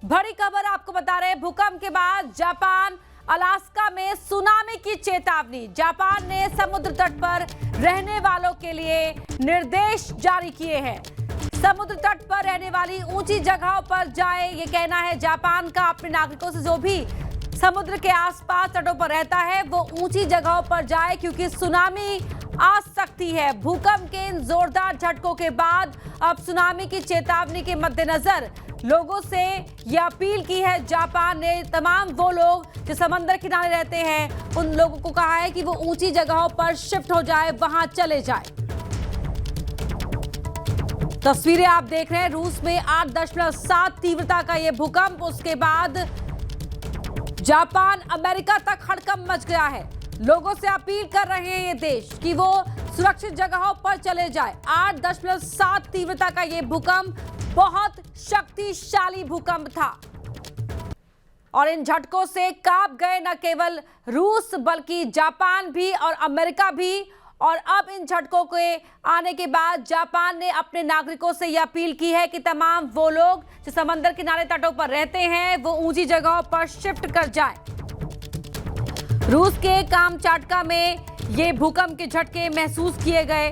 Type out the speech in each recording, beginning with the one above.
बड़ी खबर आपको बता रहे हैं, भूकंप के बाद जापान अलास्का में सुनामी की चेतावनी। जापान ने समुद्र तट पर रहने वालों के लिए निर्देश जारी किए हैं। समुद्र तट पर रहने वाली ऊंची जगहों पर जाए, ये कहना है जापान का अपने नागरिकों से। जो भी समुद्र के आसपास तटों पर रहता है वो ऊंची जगहों पर जाए, क्योंकि सुनामी आ सकती है। भूकंप के इन जोरदार झटकों के बाद अब सुनामी की चेतावनी के मद्देनजर लोगों से यह अपील की है जापान ने। तमाम वो लोग जो समंदर किनारे रहते हैं उन लोगों को कहा है कि वो ऊंची जगहों पर शिफ्ट हो जाए, वहां चले जाए। तस्वीरें आप देख रहे हैं, रूस में 8.7 तीव्रता का यह भूकंप। उसके बाद जापान अमेरिका तक हड़कंप मच गया है। लोगों से अपील कर रहे हैं ये देश कि वो सुरक्षित जगहों पर चले जाए। 8.7 तीव्रता का यह भूकंप बहुत शक्तिशाली भूकंप था और इन झटकों से कांप गए न केवल रूस बल्कि जापान भी और अमेरिका भी। और अब इन झटकों के आने के बाद जापान ने अपने नागरिकों से यह अपील की है कि तमाम वो लोग जो समंदर किनारे तटों पर रहते हैं वो ऊंची जगहों पर शिफ्ट कर जाएं। रूस के कामचाटका में ये भूकंप के झटके महसूस किए गए।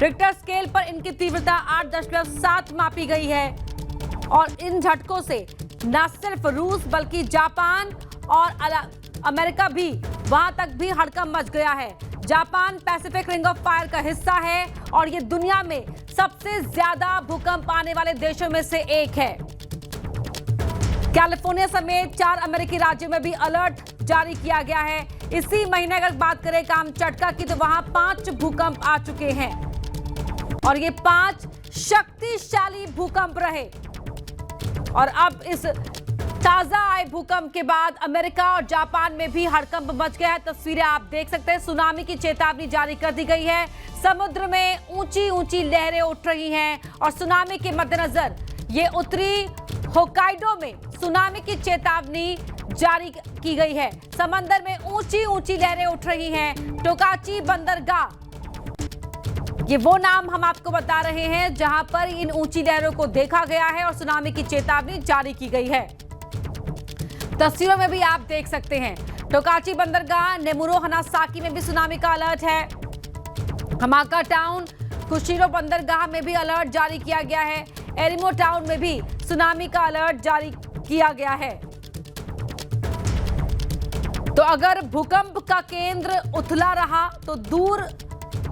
रिक्टर स्केल पर इनकी तीव्रता 8.7 मापी गई है और इन झटकों से न सिर्फ रूस बल्कि जापान और अमेरिका भी, वहां तक भी हड़कंप मच गया है। Japan Pacific ring of fire का हिस्सा है और ये दुनिया में सबसे ज्यादा भूकंप आने वाले देशों में से एक है। कैलिफोर्निया समेत 4 अमेरिकी राज्यों में भी अलर्ट जारी किया गया है। इसी महीने अगर बात करें कामचटका की तो वहां 5 भूकंप आ चुके हैं और ये 5 शक्तिशाली भूकंप रहे। और अब इस ताजा आए भूकंप के बाद अमेरिका और जापान में भी हड़कंप मच गया है। तस्वीरें आप देख सकते हैं, सुनामी की चेतावनी जारी कर दी गई है। समुद्र में ऊंची ऊंची लहरें उठ रही हैं और सुनामी के मद्देनजर ये उत्तरी होकाइडो में सुनामी की चेतावनी जारी की गई है। समंदर में ऊंची ऊंची लहरें उठ रही हैं। टोकाची बंदरगाह, ये वो नाम हम आपको बता रहे हैं जहां पर इन ऊंची लहरों को देखा गया है और सुनामी की चेतावनी जारी की गई है। तस्वीरों में भी आप देख सकते हैं, टोकाची बंदरगाह, नेमुरो हनासाकी में भी सुनामी का अलर्ट है। हमाका टाउन, कुशिरो बंदरगाह में भी अलर्ट जारी किया गया है। एरिमो टाउन में भी सुनामी का अलर्ट जारी किया गया है। तो अगर भूकंप का केंद्र उथला रहा तो दूर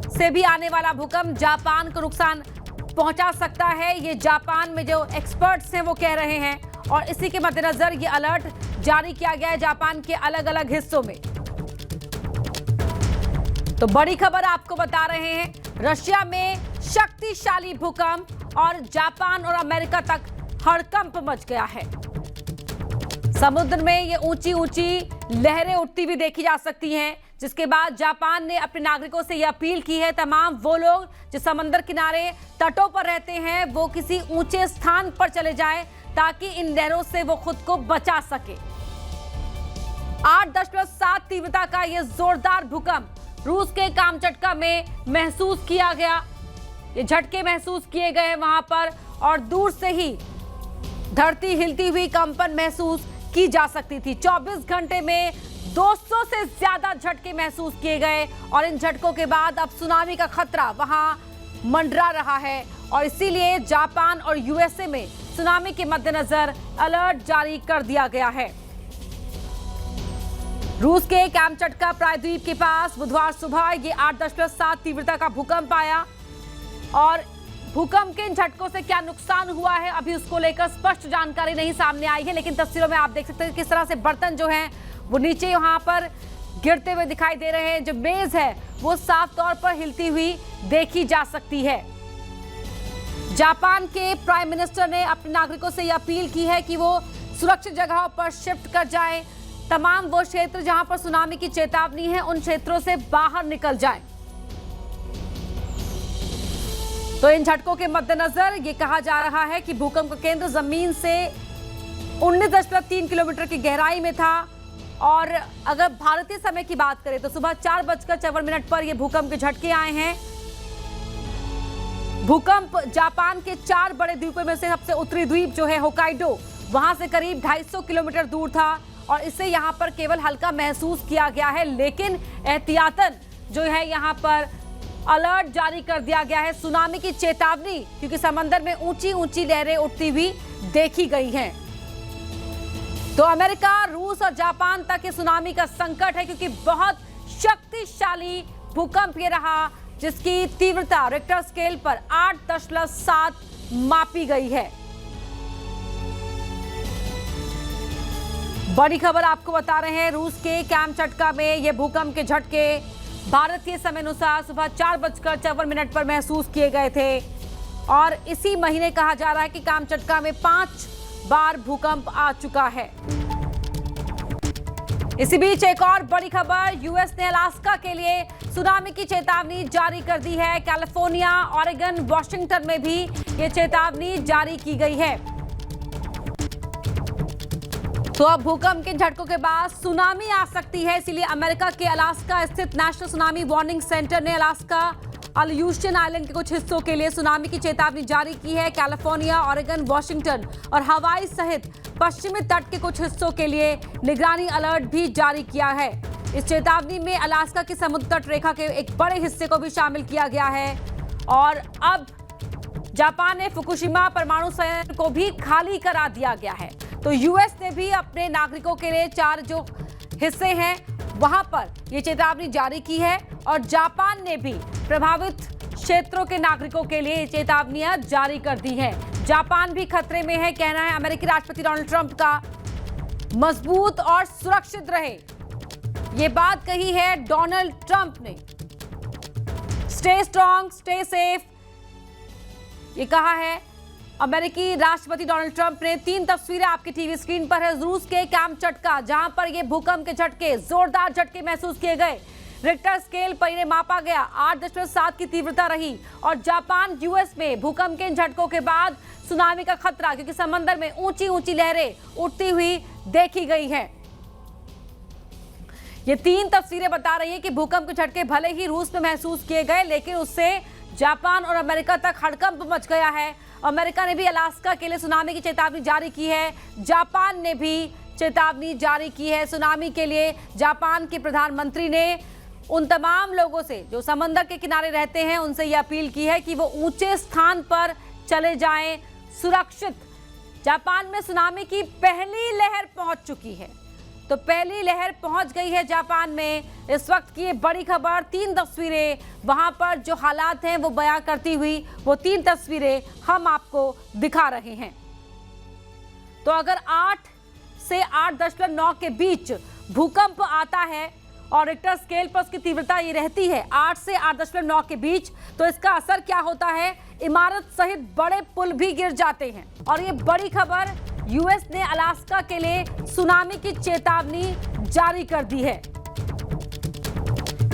से भी आने वाला भूकंप जापान को नुकसान पहुंचा सकता है। ये जापान में जो एक्सपर्ट्स हैं वो कह रहे हैं और इसी के मद्देनजर ये अलर्ट जारी किया गया है जापान के अलग अलग हिस्सों में। तो बड़ी खबर आपको बता रहे हैं, रशिया में शक्तिशाली भूकंप और जापान और अमेरिका तक हड़कंप मच गया है। समुद्र में ये ऊंची ऊंची लहरें उठती हुई देखी जा सकती हैं, जिसके बाद जापान ने अपने नागरिकों से यह अपील की है तमाम वो लोग जो समंदर किनारे तटों पर रहते हैं वो किसी ऊंचे स्थान पर चले जाएं ताकि इन लहरों से वो खुद को बचा सके। 8.7 तीव्रता का यह जोरदार भूकंप रूस के कामचटका में महसूस किया गया। ये झटके महसूस किए गए वहां पर और दूर से ही धरती हिलती हुई कंपन महसूस की जा सकती थी। 24 घंटे में 200 से ज्यादा झटके महसूस किए गए और इन झटकों के बाद अब सुनामी का खतरा वहां मंडरा रहा है और इसीलिए जापान और यूएसए में सुनामी के मद्देनजर अलर्ट जारी कर दिया गया है। रूस के कामचटका प्रायद्वीप के पास बुधवार सुबह ये 8.7 तीव्रता का भूकंप आया और भूकंप के इन झटकों से क्या नुकसान हुआ है अभी उसको लेकर स्पष्ट जानकारी नहीं सामने आई है, लेकिन तस्वीरों में आप देख सकते हैं किस तरह से बर्तन जो हैं वो नीचे यहाँ पर गिरते हुए दिखाई दे रहे हैं। जो मेज है वो साफ तौर पर हिलती हुई देखी जा सकती है। जापान के प्राइम मिनिस्टर ने अपने नागरिकों से यह अपील की है कि वो सुरक्षित जगहों पर शिफ्ट कर जाएं। तमाम वो क्षेत्र जहां पर सुनामी की चेतावनी है उन क्षेत्रों से बाहर निकल जाएं। तो इन झटकों के मद्देनजर ये कहा जा रहा है कि भूकंप का केंद्र जमीन से 19.3 किलोमीटर की गहराई में था और अगर भारतीय समय की बात करें तो सुबह 4:54 पर यह भूकंप के झटके आए हैं। भूकंप जापान के 4 बड़े द्वीपों में से सबसे उत्तरी द्वीप जो है होकाइडो वहां से करीब 250 किलोमीटर दूर था और इसे यहां पर केवल हल्का महसूस किया गया है, लेकिन एहतियातन जो है यहां पर अलर्ट जारी कर दिया गया है, सुनामी की चेतावनी, क्योंकि समंदर में ऊंची ऊंची लहरें उठती हुई देखी गई हैं। तो अमेरिका, रूस और जापान तक ये सुनामी का संकट है, क्योंकि बहुत शक्तिशाली भूकंप ये रहा, जिसकी तीव्रता रिक्टर स्केल पर 8.7 मापी गई है। बड़ी खबर आपको बता रहे हैं, रूस के कामचटका में ये भूकंप के झटके भारतीय समय अनुसार सुबह 4:54 पर महसूस किए गए थे और इसी महीने कहा जा रहा है कि कामचटका में 5 बार भूकंप आ चुका है। इसी बीच एक और बड़ी खबर, यूएस ने अलास्का के लिए सुनामी की चेतावनी जारी कर दी है। कैलिफोर्निया, ऑरेगन, वॉशिंगटन में भी ये चेतावनी जारी की गई है। तो अब भूकंप के झटकों के बाद सुनामी आ सकती है, इसीलिए अमेरिका के अलास्का स्थित नेशनल सुनामी वार्निंग सेंटर ने अलास्का, अल्यूशन आइलैंड के कुछ हिस्सों के लिए सुनामी की चेतावनी जारी की है। कैलिफोर्निया, ऑरेगन, वॉशिंगटन और हवाई सहित पश्चिमी तट के कुछ हिस्सों के लिए निगरानी अलर्ट भी जारी किया है। इस चेतावनी में अलास्का की समुद्र तट रेखा के एक बड़े हिस्से को भी शामिल किया गया है और अब जापान ने फुकुशिमा परमाणु संयंत्र को भी खाली करा दिया गया है। तो यूएस ने भी अपने नागरिकों के लिए 4 जो हिस्से हैं वहां पर ये चेतावनी जारी की है और जापान ने भी प्रभावित क्षेत्रों के नागरिकों के लिए चेतावनियां जारी कर दी हैं। जापान भी खतरे में है, कहना है अमेरिकी राष्ट्रपति डोनाल्ड ट्रंप का। मजबूत और सुरक्षित रहे, ये बात कही है डोनाल्ड ट्रंप ने। स्टे स्ट्रांग, स्टे सेफ, ये कहा है अमेरिकी राष्ट्रपति डोनाल्ड ट्रंप ने। 3 तस्वीरें आपकी टीवी स्क्रीन पर है। रूस के कामचटका, जहां पर ये भूकंप के झटके, जोरदार झटके महसूस किए गए, रिक्टर स्केल पर इन्हें मापा गया, 8.7 की तीव्रता रही। और जापान, यूएस में भूकंप के झटकों के बाद सुनामी का खतरा, क्योंकि समंदर में ऊंची ऊंची लहरें उठती हुई देखी गई हैं। ये 3 तस्वीरें बता रही है कि भूकंप के झटके भले ही रूस में महसूस किए गए, लेकिन उससे जापान और अमेरिका तक हड़कंप मच गया है। अमेरिका ने भी अलास्का के लिए सुनामी की चेतावनी जारी की है, जापान ने भी चेतावनी जारी की है सुनामी के लिए। जापान के प्रधानमंत्री ने उन तमाम लोगों से जो समंदर के किनारे रहते हैं, उनसे यह अपील की है कि वो ऊंचे स्थान पर चले जाएं, सुरक्षित। जापान में सुनामी की पहली लहर पहुंच चुकी है, तो पहली लहर पहुंच गई है जापान में। इस वक्त की ये बड़ी खबर, 3 तस्वीरें वहां पर जो हालात हैं वो बयां करती हुई, वो 3 तस्वीरें हम आपको दिखा रहे हैं। तो अगर 8 से 8.9 के बीच भूकंप आता है और रिक्टर स्केल पर उसकी तीव्रता ये रहती है 8 से 8.9 के बीच, तो इसका असर क्या होता है? इमारत सहित बड़े पुल भी गिर जाते हैं। और ये बड़ी खबर, यूएस ने अलास्का के लिए सुनामी की चेतावनी जारी कर दी है।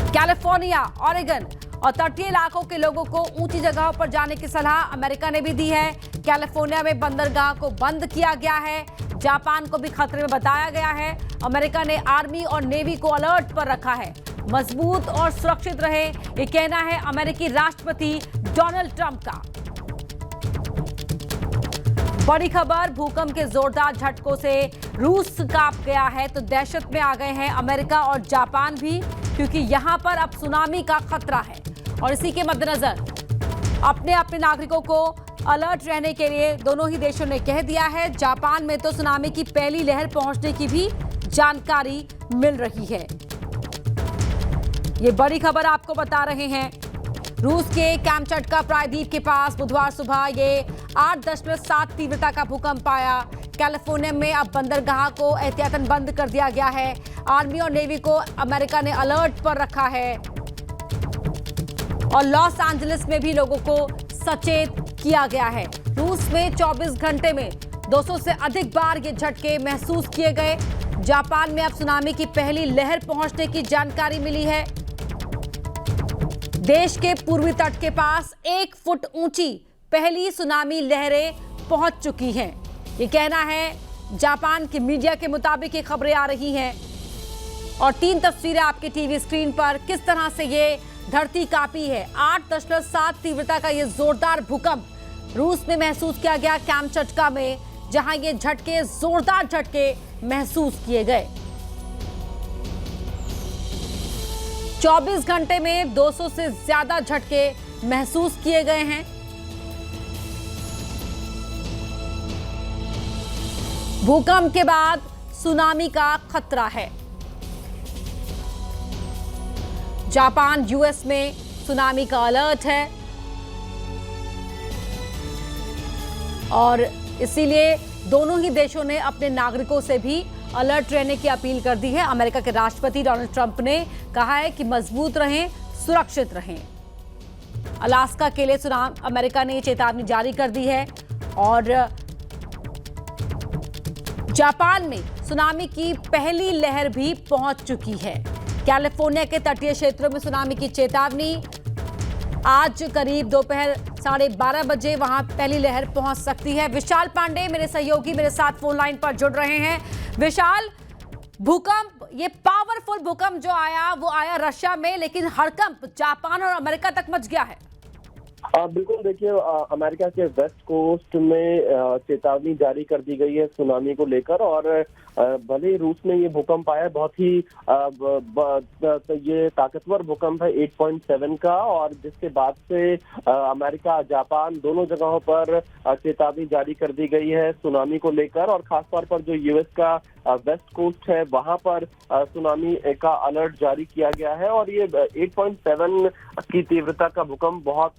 कैलिफोर्निया, ऑरेगन और तटीय इलाकों के लोगों को ऊंची जगहों पर जाने की सलाह अमेरिका ने भी दी है। कैलिफोर्निया में बंदरगाह को बंद किया गया है, जापान को भी खतरे में बताया गया है। अमेरिका ने आर्मी और नेवी को अलर्ट पर रखा है। मजबूत और सुरक्षित रहे, ये कहना है अमेरिकी राष्ट्रपति डोनाल्ड ट्रंप का। बड़ी खबर, भूकंप के जोरदार झटकों से रूस कांप गया है, तो दहशत में आ गए हैं अमेरिका और जापान भी, क्योंकि यहां पर अब सुनामी का खतरा है। और इसी के मद्देनजर अपने नागरिकों को अलर्ट रहने के लिए दोनों ही देशों ने कह दिया है। जापान में तो सुनामी की पहली लहर पहुंचने की भी जानकारी मिल रही है। ये बड़ी खबर आपको बता रहे हैं। रूस के कामचटका प्रायद्वीप के पास बुधवार सुबह ये 8.7 तीव्रता का भूकंप आया। कैलिफोर्निया में अब बंदरगाह को एहतियातन बंद कर दिया गया है। आर्मी और नेवी को अमेरिका ने अलर्ट पर रखा है और लॉस एंजलिस में भी लोगों को सचेत किया गया है। रूस में 24 घंटे में 200 से अधिक बार ये झटके महसूस किए गए। जापान में अब सुनामी की पहली लहर पहुंचने की जानकारी मिली है। देश के पूर्वी तट के पास 1 फुट ऊंची पहली सुनामी लहरें पहुंच चुकी हैं, ये कहना है जापान के मीडिया के मुताबिक ये खबरें आ रही हैं। और 3 तस्वीरें आपके टीवी स्क्रीन पर, किस तरह से ये धरती कांपी है। 8.7 तीव्रता का ये जोरदार भूकंप रूस में महसूस किया गया, कामचटका में, जहां ये झटके, जोरदार झटके महसूस किए गए। 24 घंटे में 200 से ज्यादा झटके महसूस किए गए हैं। भूकंप के बाद सुनामी का खतरा है। जापान, यूएस में सुनामी का अलर्ट है और इसीलिए दोनों ही देशों ने अपने नागरिकों से भी अलर्ट रहने की अपील कर दी है। अमेरिका के राष्ट्रपति डोनाल्ड ट्रंप ने कहा है कि मजबूत रहें, सुरक्षित रहें। अलास्का के लिए अमेरिका ने चेतावनी जारी कर दी है और जापान में सुनामी की पहली लहर भी पहुंच चुकी है। कैलिफोर्निया के तटीय क्षेत्रों में सुनामी की चेतावनी। आज करीब दोपहर 12:30 बजे वहां पहली लहर पहुंच सकती है। विशाल पांडे मेरे सहयोगी मेरे साथ फोन लाइन पर जुड़ रहे हैं। विशाल, भूकंप, ये पावरफुल भूकंप जो आया वो आया रशिया में, लेकिन हड़कंप जापान और अमेरिका तक मच गया है। बिल्कुल, देखिए अमेरिका के वेस्ट कोस्ट में चेतावनी जारी कर दी गई है सुनामी को लेकर। और भले ही रूस में ये भूकंप आया, बहुत ही ये ताकतवर भूकंप है 8.7 का, और जिसके बाद से अमेरिका, जापान दोनों जगहों पर चेतावनी जारी कर दी गई है सुनामी को लेकर। और खासतौर पर जो यूएस का वेस्ट कोस्ट है वहां पर सुनामी का अलर्ट जारी किया गया है। और ये 8.7 की तीव्रता का भूकंप बहुत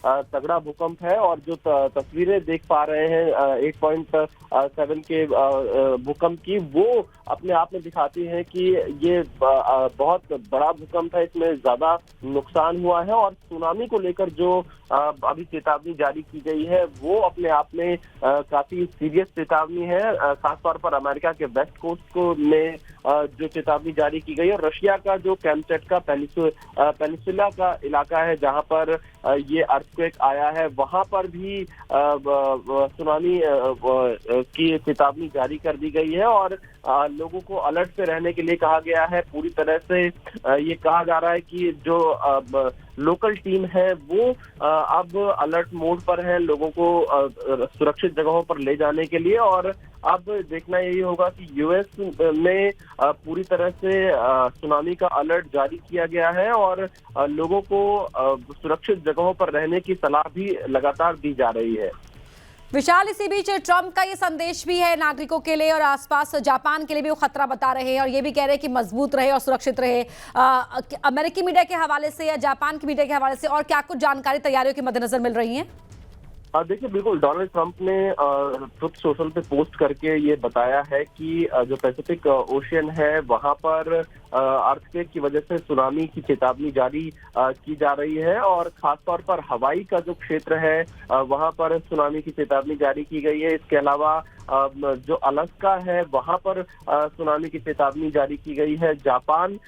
तगड़ा भूकंप है। और जो तस्वीरें देख पा रहे हैं 8.7 के भूकंप की, वो अपने आप में दिखाती है कि ये बहुत बड़ा भूकंप है, इसमें ज्यादा नुकसान हुआ है। और सुनामी को लेकर जो अभी चेतावनी जारी की गई है वो अपने आप में काफी सीरियस चेतावनी है। खासतौर पर अमेरिका के वेस्ट कोस्ट को में जो चेतावनी जारी की गई है। और रशिया का जो कैमचेटका पेनिसुला का इलाका है जहां पर ये अर्थक्वेक आया है, वहां पर भी सुनामी की चेतावनी जारी कर दी गई है। और लोगों को अलर्ट पे रहने के लिए कहा गया है। पूरी तरह से ये कहा जा रहा है कि जो लोकल टीम है वो अब अलर्ट मोड पर है, लोगों को सुरक्षित जगहों पर ले जाने के लिए। और अब देखना यही होगा कि यूएस में पूरी तरह से सुनामी का अलर्ट जारी किया गया है और लोगों को सुरक्षित जगहों पर रहने की सलाह भी लगातार दी जा रही है। विशाल, इसी बीच ट्रंप का ये संदेश भी है नागरिकों के लिए और आसपास जापान के लिए भी वो खतरा बता रहे हैं और ये भी कह रहे हैं कि मजबूत रहे और सुरक्षित रहे। अमेरिकी मीडिया के हवाले से या जापान की मीडिया के हवाले से और क्या कुछ जानकारी तैयारियों के मद्देनजर मिल रही है? देखिए, बिल्कुल डोनाल्ड ट्रंप ने ट्रुथ सोशल पे पोस्ट करके ये बताया है कि जो पैसिफिक ओशियन है वहां पर अर्थक्वेक की वजह से सुनामी की चेतावनी जारी की जा रही है। और खासतौर पर हवाई का जो क्षेत्र है वहां पर सुनामी की चेतावनी जारी की गई है। इसके अलावा जो अलास्का है वहां पर सुनामी की चेतावनी जारी की गई है। जापान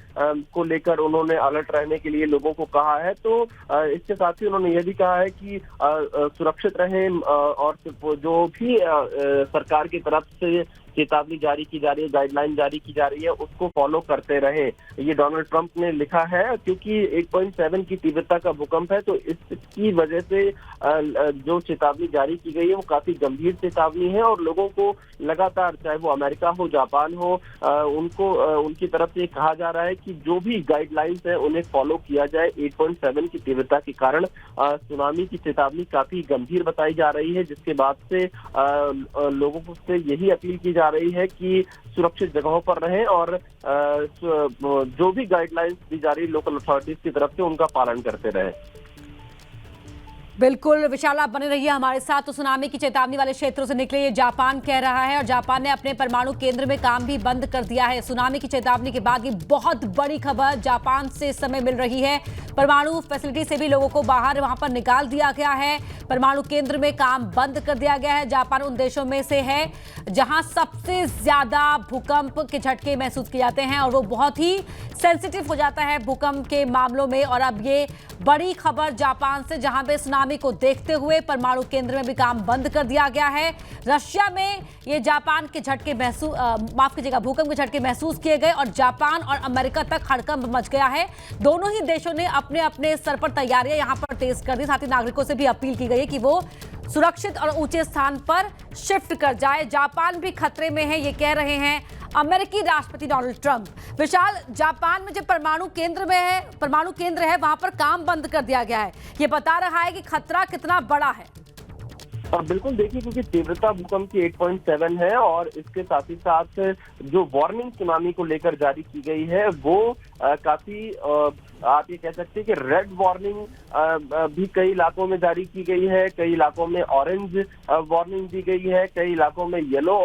को लेकर उन्होंने अलर्ट रहने के लिए लोगों को कहा है। तो इसके साथ ही उन्होंने ये भी कहा है कि सुरक्षित रहें और जो भी सरकार की तरफ से चेतावनी जारी की जा रही है, गाइडलाइन जारी की जा रही है, उसको फॉलो करते रहे। ये डोनाल्ड ट्रंप ने लिखा है क्योंकि 8.7 की तीव्रता का भूकंप है, तो इसकी वजह से जो चेतावनी जारी की गई है वो काफी गंभीर चेतावनी है। और लोगों को लगातार, चाहे वो अमेरिका हो, जापान हो, उनको उनकी तरफ से कहा जा रहा है कि जो भी गाइडलाइंस है उन्हें फॉलो किया जाए। 8.7 की तीव्रता के कारण सुनामी की चेतावनी काफी गंभीर बताई जा रही है, जिसके बाद से लोगों को से यही अपील की जा रही है कि सुरक्षित जगहों पर रहें और जो भी गाइडलाइंस दी जा रही है लोकल अथॉरिटीज की तरफ से उनका पालन करते रहें। बिल्कुल विशाल, आप बने रहिए हमारे साथ। तो सुनामी की चेतावनी वाले क्षेत्रों से निकले ये जापान कह रहा है और जापान ने अपने परमाणु केंद्र में काम भी बंद कर दिया है। सुनामी की चेतावनी के बाद ये बहुत बड़ी खबर जापान से इस समय मिल रही है। परमाणु फैसिलिटी से भी लोगों को बाहर वहां पर निकाल दिया गया है। परमाणु केंद्र में काम बंद कर दिया गया है। जापान उन देशों में से है जहां सबसे ज्यादा भूकंप के झटके महसूस किए जाते हैं और वो बहुत ही सेंसिटिव हो जाता है भूकंप के मामलों में। और अब ये बड़ी खबर जापान से, जहां पे सुनामी को देखते हुए परमाणु केंद्र में भी काम बंद कर दिया गया है। रशिया में ये जापान के झटके भूकंप के झटके महसूस किए गए और जापान और अमेरिका तक हड़कंप मच गया है। दोनों ही देशों ने अपने अपने स्तर पर तैयारियां यहां पर तेज कर दी। साथ ही नागरिकों से भी अपील की गई है कि वो सुरक्षित और ऊंचे स्थान पर शिफ्ट कर जाए। जापान भी खतरे में है, ये कह रहे हैं अमेरिकी राष्ट्रपति डोनाल्ड ट्रंप। विशाल, जापान में जो परमाणु केंद्र है वहां पर काम बंद कर दिया गया है। ये बता रहा है कि खतरा कितना बड़ा है। बिल्कुल, देखिए, क्योंकि तीव्रता भूकंप की 8.7 है और इसके साथ ही साथ जो वार्निंग सुनामी को लेकर जारी की गई है वो काफी आप ये कह सकते हैं कि रेड वार्निंग भी कई इलाकों में जारी की गई है, कई इलाकों में ऑरेंज वार्निंग दी गई है, कई इलाकों में येलो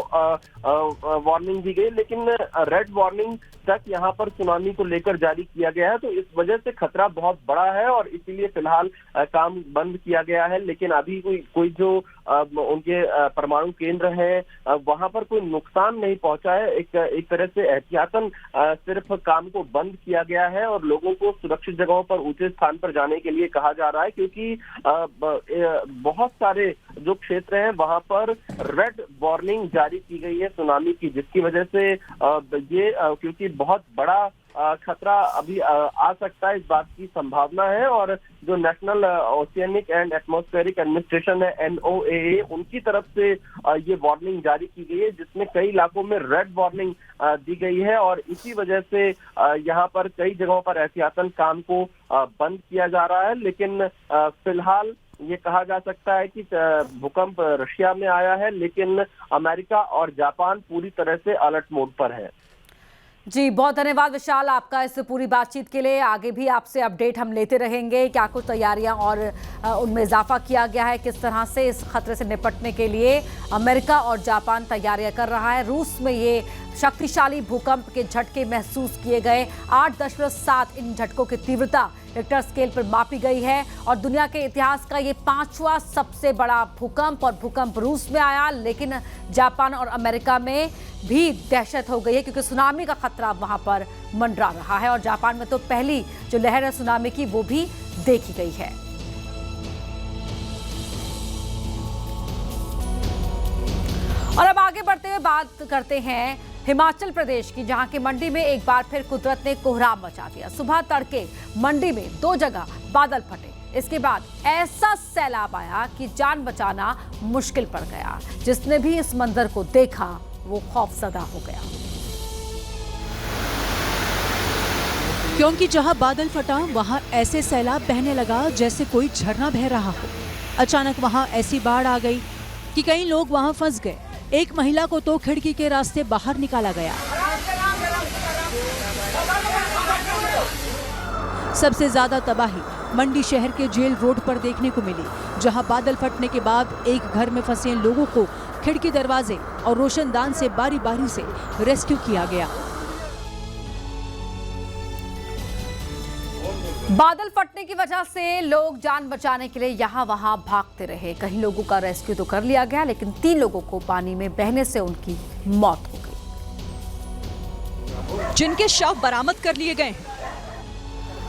वार्निंग दी गई, लेकिन रेड वार्निंग तक यहाँ पर सुनामी को लेकर जारी किया गया है। तो इस वजह से खतरा बहुत बड़ा है और इसीलिए फिलहाल काम बंद किया गया है। लेकिन अभी कोई जो उनके परमाणु केंद्र है वहां पर कोई नुकसान नहीं पहुंचा है। एक तरह से एहतियातन सिर्फ काम को बंद किया गया है और लोगों को सुरक्षित जगहों पर ऊंचे स्थान पर जाने के लिए कहा जा रहा है, क्योंकि बहुत सारे जो क्षेत्र हैं वहां पर रेड वार्निंग जारी की गई है सुनामी की, जिसकी वजह से ये क्योंकि बहुत बड़ा खतरा अभी आ सकता है, इस बात की संभावना है। और जो national oceanic and atmospheric administration है NOAA, उनकी तरफ से ये वार्निंग जारी की गई है, जिसमें कई इलाकों में रेड वार्निंग दी गई है और इसी वजह से यहाँ पर कई जगहों पर एहतियातन काम को बंद किया जा रहा है। लेकिन फिलहाल ये कहा जा सकता है कि भूकंप रशिया में आया है, लेकिन अमेरिका और जापान पूरी तरह से अलर्ट मोड पर है। जी, बहुत धन्यवाद विशाल आपका इस पूरी बातचीत के लिए। आगे भी आपसे अपडेट हम लेते रहेंगे, क्या कुछ तैयारियां और उनमें इजाफा किया गया है, किस तरह से इस खतरे से निपटने के लिए अमेरिका और जापान तैयारियां कर रहा है। रूस में ये शक्तिशाली भूकंप के झटके महसूस किए गए। 8.7 इन झटकों की तीव्रता रिक्टर स्केल पर मापी गई है और दुनिया के इतिहास का ये 5वां सबसे बड़ा भूकंप। और भूकंप रूस में आया, लेकिन जापान और अमेरिका में भी दहशत हो गई है क्योंकि सुनामी का खतरा वहां पर मंडरा रहा है। और जापान में तो पहली जो लहर है सुनामी की वो भी देखी गई है। और अब आगे बढ़ते हुए बात करते हैं हिमाचल प्रदेश की, जहां की मंडी में एक बार फिर कुदरत ने कोहराम मचा दिया। सुबह तड़के मंडी में 2 जगह बादल फटे। इसके बाद ऐसा सैलाब आया कि जान बचाना मुश्किल पड़ गया। जिसने भी इस मंजर को देखा वो खौफजदा हो गया, क्योंकि जहां बादल फटा वहां ऐसे सैलाब बहने लगा जैसे कोई झरना बह रहा हो। अचानक वहां ऐसी बाढ़ आ गई कि कई लोग वहां फंस गए। एक महिला को तो खिड़की के रास्ते बाहर निकाला गया। सबसे ज्यादा तबाही मंडी शहर के जेल रोड पर देखने को मिली, जहां बादल फटने के बाद एक घर में फंसे लोगों को खिड़की दरवाजे और रोशनदान से बारी बारी से रेस्क्यू किया गया। बादल फटने की वजह से लोग जान बचाने के लिए यहाँ वहाँ भागते रहे। कई लोगों का रेस्क्यू तो कर लिया गया, लेकिन 3 लोगों को पानी में बहने से उनकी मौत हो गई, जिनके शव बरामद कर लिए गए।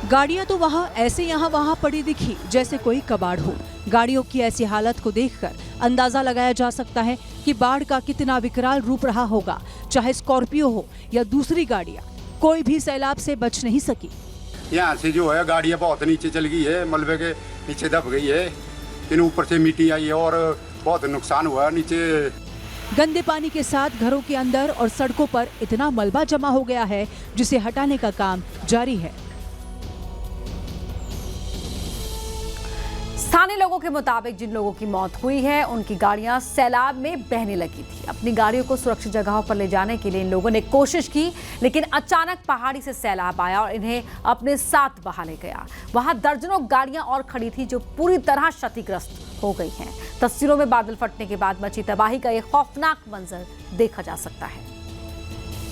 गाड़ियां तो वहां ऐसे यहाँ वहां पड़ी दिखी जैसे कोई कबाड़ हो। गाड़ियों की ऐसी हालत को देखकर अंदाजा लगाया जा सकता है कि बाढ़ का कितना विकराल रूप रहा होगा। चाहे स्कॉर्पियो हो या दूसरी गाड़ियां, कोई भी सैलाब से बच नहीं सकी। यहाँ से जो है गाड़ियाँ बहुत नीचे चल गई है, मलबे के नीचे दब गई है। इन ऊपर से मिट्टी आई है और बहुत नुकसान हुआ है नीचे। गंदे पानी के साथ घरों के अंदर और सड़कों पर इतना मलबा जमा हो गया है जिसे हटाने का काम जारी है। स्थानीय लोगों के मुताबिक जिन लोगों की मौत हुई है उनकी गाड़ियां सैलाब में बहने लगी थी। अपनी गाड़ियों को सुरक्षित जगहों पर ले जाने के लिए इन लोगों ने कोशिश की, लेकिन अचानक पहाड़ी से सैलाब आया और इन्हें अपने साथ बहा ले गया। वहां दर्जनों गाड़ियां और खड़ी थी जो पूरी तरह क्षतिग्रस्त हो गई हैं। तस्वीरों में बादल फटने के बाद मची तबाही का एक खौफनाक मंजर देखा जा सकता है।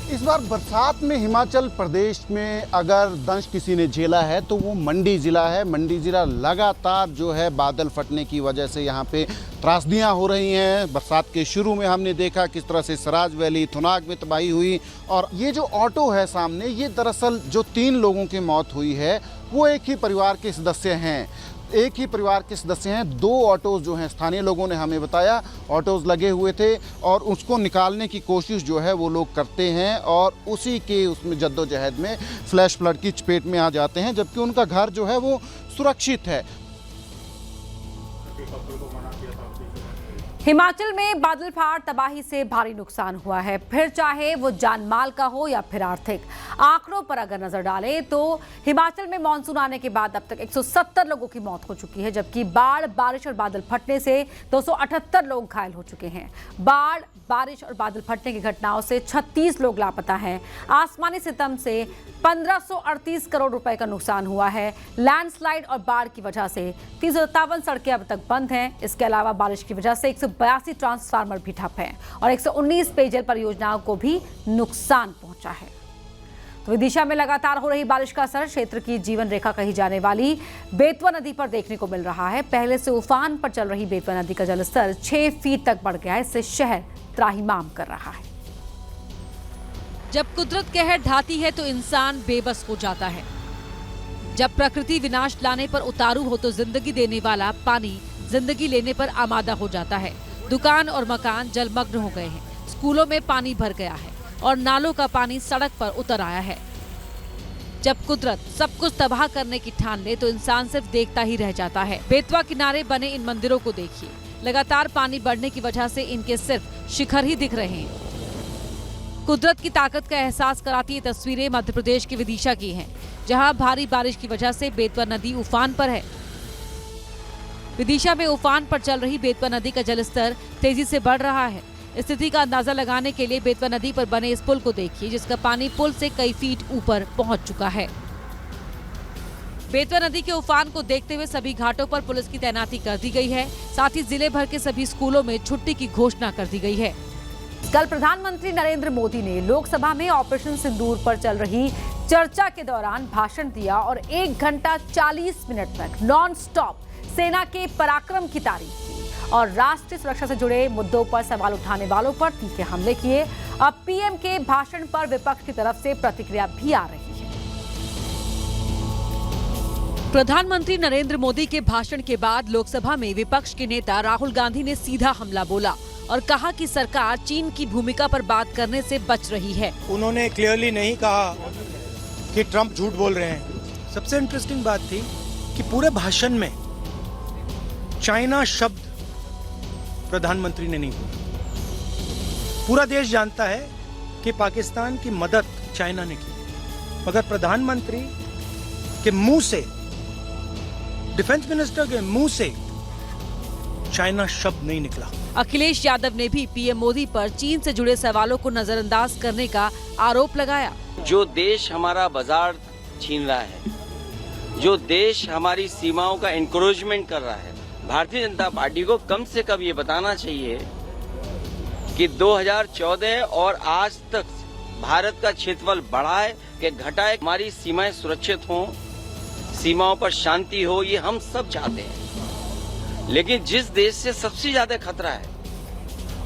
इस बार बरसात में हिमाचल प्रदेश में अगर दंश किसी ने झेला है तो वो मंडी ज़िला है। मंडी ज़िला लगातार जो है बादल फटने की वजह से यहाँ पे त्रासदियाँ हो रही हैं। बरसात के शुरू में हमने देखा किस तरह से सराज वैली, थुनाग में तबाही हुई। और ये जो ऑटो है सामने, ये दरअसल जो 3 लोगों की मौत हुई है वो एक ही परिवार के सदस्य हैं। एक ही परिवार के सदस्य हैं। 2 ऑटोज़ जो हैं, स्थानीय लोगों ने हमें बताया, ऑटोज़ लगे हुए थे और उसको निकालने की कोशिश जो है वो लोग करते हैं और उसी के उसमें जद्दोजहद में फ्लैश फ्लड की चपेट में आ जाते हैं, जबकि उनका घर जो है वो सुरक्षित है। हिमाचल में बादल फाट तबाही से भारी नुकसान हुआ है, फिर चाहे वो जान माल का हो या फिर आर्थिक। आंकड़ों पर अगर नजर डालें तो हिमाचल में मानसून आने के बाद अब तक 170 लोगों की मौत हो चुकी है, जबकि बाढ़, बारिश और बादल फटने से 278 लोग घायल हो चुके हैं। बाढ़, बारिश और बादल फटने की घटनाओं से 36 लोग लापता हैं। आसमानी सितम से 1538 करोड़ रुपए का नुकसान हुआ है। लैंडस्लाइड और बाढ़ की वजह से 357 सड़कें अब तक बंद हैं। इसके अलावा बारिश की वजह से 182 ट्रांसफार्मर भी ठप हैं और 119 पेयजल परियोजनाओं को भी नुकसान पहुंचा है। तो विदिशा में लगातार हो रही बारिश का असर क्षेत्र की जीवन रेखा कही जाने वाली बेतवा नदी पर देखने को मिल रहा है। पहले से उफान पर चल रही बेतवा नदी का जलस्तर 6 फीट तक बढ़ गया है। इससे शहर त्राहिमाम कर रहा है। जब कुदरत कहर ढाती है तो इंसान बेबस हो जाता है। जब प्रकृति विनाश लाने पर उतारू हो तो जिंदगी देने वाला पानी जिंदगी लेने पर आमादा हो जाता है। दुकान और मकान जलमग्न हो गए हैं, स्कूलों में पानी भर गया है और नालों का पानी सड़क पर उतर आया है। जब कुदरत सब कुछ तबाह करने की ठान ले तो इंसान सिर्फ देखता ही रह जाता है। बेतवा किनारे बने इन मंदिरों को देखिए, लगातार पानी बढ़ने की वजह से इनके सिर्फ शिखर ही दिख रहे हैं। कुदरत की ताकत का एहसास कराती ये तस्वीरें मध्य प्रदेश के विदिशा की हैं, जहां भारी बारिश की वजह से बेतवा नदी उफान पर है। विदिशा में उफान पर चल रही बेतवा नदी का जलस्तर तेजी से बढ़ रहा है। स्थिति का अंदाजा लगाने के लिए बेतवा नदी पर बने इस पुल को देखिए, जिसका पानी पुल से कई फीट ऊपर पहुंच चुका है। बेतवा नदी के उफान को देखते हुए सभी घाटों पर पुलिस की तैनाती कर दी गई है। साथ ही जिले भर के सभी स्कूलों में छुट्टी की घोषणा कर दी गई है। कल प्रधानमंत्री नरेंद्र मोदी ने लोकसभा में ऑपरेशन सिंदूर पर चल रही चर्चा के दौरान भाषण दिया और 1 घंटा 40 मिनट तक नॉन स्टॉप सेना के पराक्रम की तारीफ की और राष्ट्रीय सुरक्षा से जुड़े मुद्दों पर सवाल उठाने वालों पर तीखे हमले किए। अब पीएम के भाषण पर विपक्ष की तरफ से प्रतिक्रिया भी आ रही है। प्रधानमंत्री नरेंद्र मोदी के भाषण के बाद लोकसभा में विपक्ष के नेता राहुल गांधी ने सीधा हमला बोला और कहा कि सरकार चीन की भूमिका पर बात करने से बच रही है। उन्होंने क्लियरली नहीं कहा कि ट्रंप झूठ बोल रहे हैं। सबसे इंटरेस्टिंग बात थी कि पूरे भाषण में चाइना शब्द प्रधानमंत्री ने नहीं बोला। पूरा देश जानता है कि पाकिस्तान की मदद चाइना ने की, मगर प्रधानमंत्री के मुंह से, डिफेंस मिनिस्टर के मुंह से चाइना शब्द नहीं निकला। अखिलेश यादव ने भी पीएम मोदी पर चीन से जुड़े सवालों को नजरअंदाज करने का आरोप लगाया। जो देश हमारा बाजार छीन रहा है, जो देश हमारी सीमाओं का एनक्रोचमेंट कर रहा है, भारतीय जनता पार्टी को कम से कम ये बताना चाहिए कि 2014 और आज तक भारत का क्षेत्रफल बढ़ा है कि घटा है। हमारी सीमाएं सुरक्षित हों, सीमाओं पर शांति हो, ये हम सब चाहते हैं। लेकिन जिस देश से सबसे ज्यादा खतरा है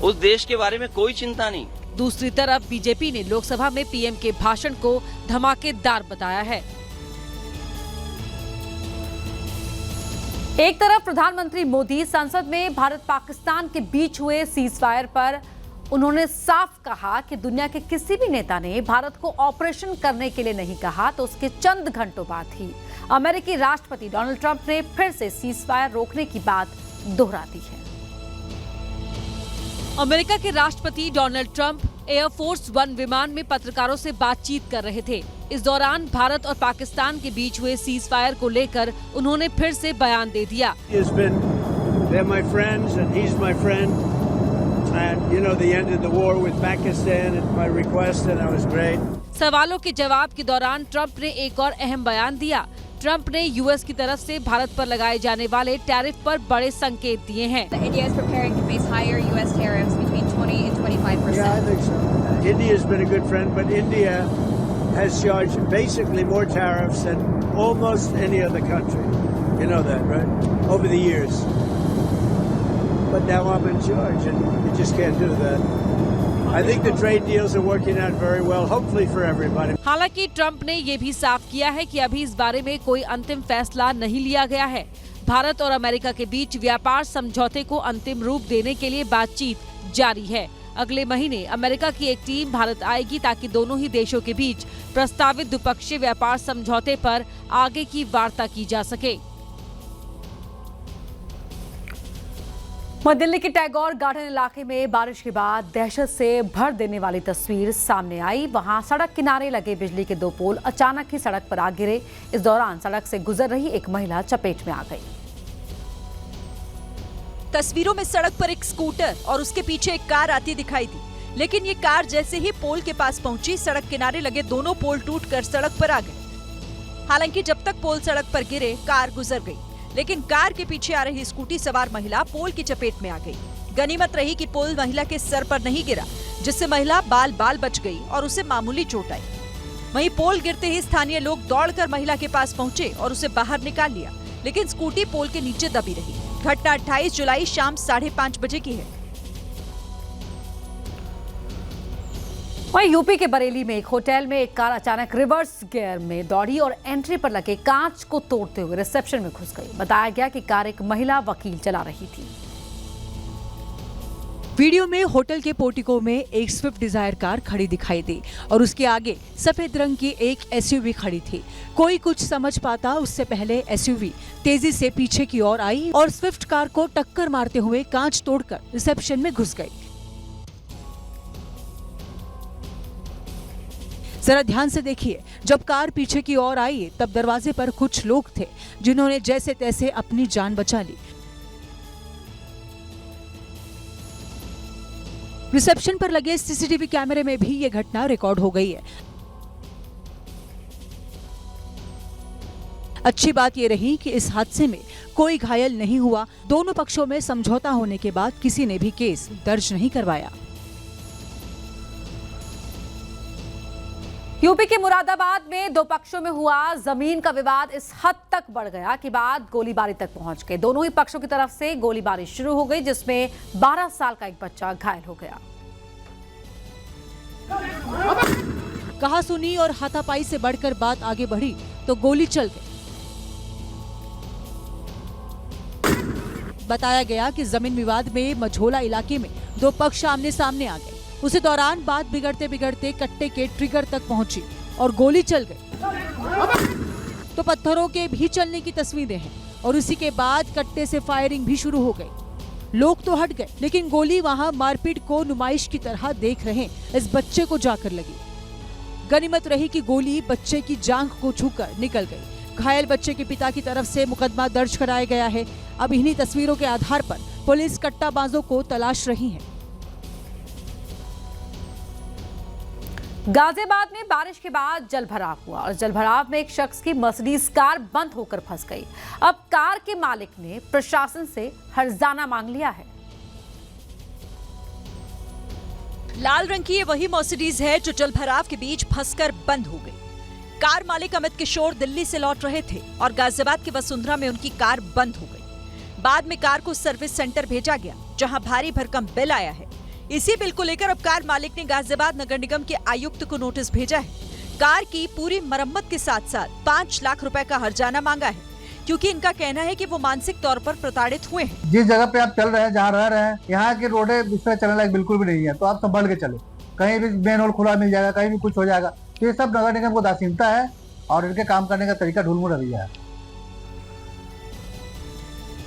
उस देश के बारे में कोई चिंता नहीं। दूसरी तरफ बीजेपी ने लोकसभा में पीएम के भाषण को धमाकेदार बताया है। एक तरफ प्रधानमंत्री मोदी संसद में भारत पाकिस्तान के बीच हुए सीजफायर पर उन्होंने साफ कहा कि दुनिया के किसी भी नेता ने भारत को ऑपरेशन करने के लिए नहीं कहा, तो उसके चंद घंटों बाद ही अमेरिकी राष्ट्रपति डोनाल्ड ट्रंप ने फिर से सीजफायर रोकने की बात दोहरा दी है। अमेरिका के राष्ट्रपति डोनाल्ड ट्रंप एयरफोर्स 1 विमान में पत्रकारों से बातचीत कर रहे थे। इस दौरान भारत और पाकिस्तान के बीच हुए सीजफायर को लेकर उन्होंने फिर से बयान दे दिया। सवालों के जवाब के दौरान ट्रंप ने एक और अहम बयान दिया। ट्रंप ने यूएस की तरफ से भारत पर लगाए जाने वाले टैरिफ पर बड़े संकेत दिए हैं। India is preparing to face higher U.S. tariffs between 20 and 25%. Yeah, I think so. India has been a good friend, but India has charged basically more tariffs than almost any other country. You know that, right? Over the years. But now I'm in charge, and you just can't do that. I think the trade deals are working out very well, hopefully for everybody. हालांकि Trump ने ये भी साफ किया है कि अभी इस बारे में कोई अंतिम फैसला नहीं लिया गया है। भारत और अमेरिका के बीच व्यापार समझौते को अंतिम रूप देने के लिए बातचीत जारी है। अगले महीने अमेरिका की एक टीम भारत आएगी ताकि दोनों ही देशों के बीच प्रस्तावित द्विपक्षीय व्यापार समझौते पर आगे की वार्ता की जा सके। वह दिल्ली के टैगोर गार्डन इलाके में बारिश के बाद दहशत से भर देने वाली तस्वीर सामने आई। वहां सड़क किनारे लगे बिजली के 2 पोल अचानक ही सड़क पर आ गिरे। इस दौरान सड़क से गुजर रही एक महिला चपेट में आ गई। तस्वीरों में सड़क पर एक स्कूटर और उसके पीछे एक कार आती दिखाई दी, लेकिन ये कार जैसे ही पोल के पास पहुंची, सड़क किनारे लगे दोनों पोल टूटकर सड़क पर आ गए। हालांकि जब तक पोल सड़क पर गिरे, कार गुजर गई, लेकिन कार के पीछे आ रही स्कूटी सवार महिला पोल की चपेट में आ गई। गनीमत रही कि पोल महिला के सर पर नहीं गिरा, जिससे महिला बाल बाल बच गई और उसे मामूली चोट आई। वहीं पोल गिरते ही स्थानीय लोग दौड़कर महिला के पास पहुंचे और उसे बाहर निकाल लिया, लेकिन स्कूटी पोल के नीचे दबी रही। घटना 28 जुलाई शाम 5:30 बजे की है। वहीं यूपी के बरेली में एक होटल में एक कार अचानक रिवर्स गियर में दौड़ी और एंट्री पर लगे कांच को तोड़ते हुए रिसेप्शन में घुस गई। बताया गया कि कार एक महिला वकील चला रही थी। वीडियो में होटल के पोर्टिको में एक स्विफ्ट डिजायर कार खड़ी दिखाई दी और उसके आगे सफेद रंग की एक एसयूवी खड़ी थी। कोई कुछ समझ पाता उससे पहले एसयूवी तेजी से पीछे की ओर आई और स्विफ्ट कार को टक्कर मारते हुए कांच तोड़कर रिसेप्शन में घुस गई। जरा ध्यान से देखिए, जब कार पीछे की ओर आई तब दरवाजे पर कुछ लोग थे जिन्होंने जैसे तैसे अपनी जान बचा ली। रिसेप्शन पर लगे सीसीटीवी कैमरे में भी ये घटना रिकॉर्ड हो गई है। अच्छी बात ये रही कि इस हादसे में कोई घायल नहीं हुआ। दोनों पक्षों में समझौता होने के बाद किसी ने भी केस दर्ज नहीं करवाया। यूपी के मुरादाबाद में 2 पक्षों में हुआ जमीन का विवाद इस हद तक बढ़ गया कि बात गोलीबारी तक पहुंच गई। दोनों ही पक्षों की तरफ से गोलीबारी शुरू हो गई, जिसमें 12 साल का एक बच्चा घायल हो गया। कहा सुनी और हाथापाई से बढ़कर बात आगे बढ़ी तो गोली चल गई। बताया गया कि जमीन विवाद में मझोला इलाके में 2 पक्ष आमने सामने आ गए। उसी दौरान बात बिगड़ते बिगड़ते कट्टे के ट्रिगर तक पहुंची और गोली चल गई। तो पत्थरों के भी चलने की तस्वीरें हैं और उसी के बाद कट्टे से फायरिंग भी शुरू हो गई। लोग तो हट गए, लेकिन गोली वहां मारपीट को नुमाइश की तरह देख रहे इस बच्चे को जाकर लगी। गनीमत रही कि गोली बच्चे की जांघ को छूकर निकल गई। घायल बच्चे के पिता की तरफ से मुकदमा दर्ज कराया गया है। अब इन्हीं तस्वीरों के आधार पर पुलिस कट्टाबाजों को तलाश रही है। गाजियाबाद में बारिश के बाद जलभराव हुआ और जलभराव में एक शख्स की मर्सिडीज कार बंद होकर फंस गई। अब कार के मालिक ने प्रशासन से हर्जाना मांग लिया है। लाल रंग की ये वही मर्सिडीज है जो जलभराव के बीच फंसकर बंद हो गई। कार मालिक अमित किशोर दिल्ली से लौट रहे थे और गाजियाबाद के वसुंधरा में उनकी कार बंद हो गई। बाद में कार को सर्विस सेंटर भेजा गया, जहां भारी भरकम बिल आया है। इसी बिल को लेकर अब कार मालिक ने गाजियाबाद नगर निगम के आयुक्त को नोटिस भेजा है। कार की पूरी मरम्मत के साथ साथ 5 लाख रुपए का हर्जाना मांगा है, क्योंकि इनका कहना है कि वो मानसिक तौर पर प्रताड़ित हुए हैं। जिस जगह पे आप चल रहे हैं, जहाँ रह रहे हैं, यहाँ की रोडें इस तरह चलने लायक बिल्कुल भी नहीं है, तो आप संभल के चले। कहीं भी मेन रोड खुला मिल जाएगा, कहीं भी कुछ हो जाएगा। तो ये सब नगर निगम को दासीनता है और इनके काम करने का तरीका ढुलमुल रवैया है।